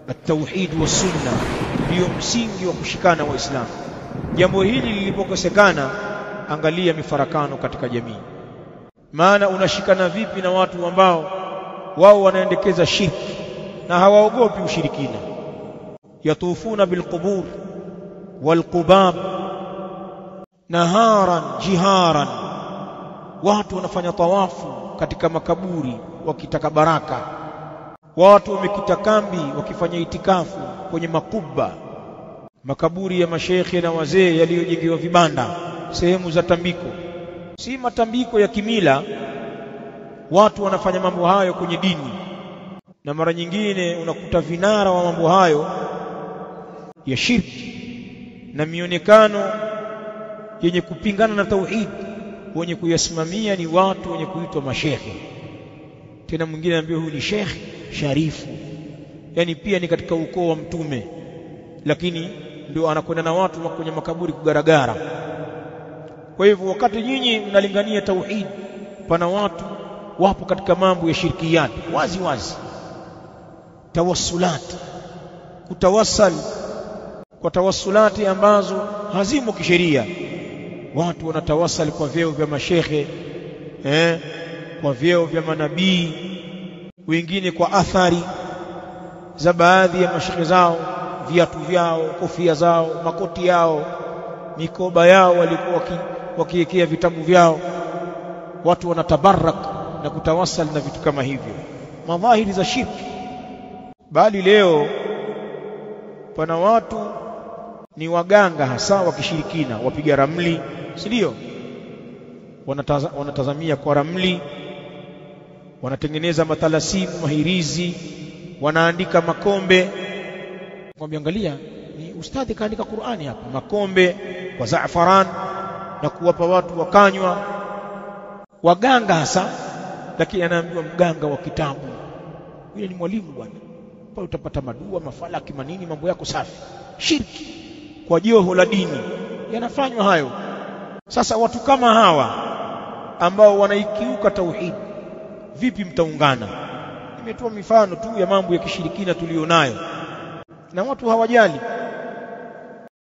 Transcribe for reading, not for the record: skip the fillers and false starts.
at-tauhid wa sunna ndio msingi wa kushikana waislamu. Jambo hili lilipokosekana, angalia mifarakano katika jamii. Maana unashikana vipi na watu ambao wao wanaendekeza shirki na hawaogopi ushirikina? Yatufuna bilqubur walqubab naharan jiharan, watu wanafanya tawafu katika makaburi wakitaka baraka, watu wamekita kambi wakifanya itikafu kwenye makuba, makaburi ya mashekhe na wazee yaliyojengewa vibanda, sehemu za tambiko, si matambiko ya kimila. Watu wanafanya mambo hayo kwenye dini, na mara nyingine unakuta vinara wa mambo hayo ya shirki na mionekano yenye kupingana na tauhid, wenye kuyasimamia ni watu wenye kuitwa mashekhe. Tena mwingine anambia huyu ni shekhi sharifu, yani pia ni katika ukoo wa Mtume, lakini ndio anakwenda na watu kwenye makaburi kugaragara. Kwa hivyo wakati nyinyi mnalingania tauhid, pana watu wapo katika mambo ya shirkiyat wazi wazi. Tawassulat, kutawassal kwa tawassulati ambazo hazimo kisheria. Watu wanatawassal kwa vyeo vya mashekhe, kwa vyeo vya manabii, wengine kwa athari za baadhi ya mashekhe zao, viatu vyao, kofia zao, makoti yao, mikoba yao walikuwa wakiwekea vitabu vyao. Watu wanatabarak na kutawassal na vitu kama hivyo, madhahiri za shirki. Bali leo pana watu ni waganga hasa wakishirikina, wapiga ramli, si ndio? Wanatazamia kwa ramli, wanatengeneza matalasimu, mahirizi, wanaandika makombe. Mwambie angalia, ni ustadhi kaandika Qur'ani hapa, makombe kwa zaafaran na kuwapa watu wakanywa. Waganga hasa, lakini anaambiwa mganga wa kitabu. Yule ni mwalimu bwana, pale utapata madua, mafalaki, manini, mambo yako safi. Shirki kwa joho la dini yanafanywa hayo. Sasa watu kama hawa ambao wanaikiuka tauhid, vipi mtaungana? Nimetoa mifano tu ya mambo ya kishirikina tulionayo na watu hawajali.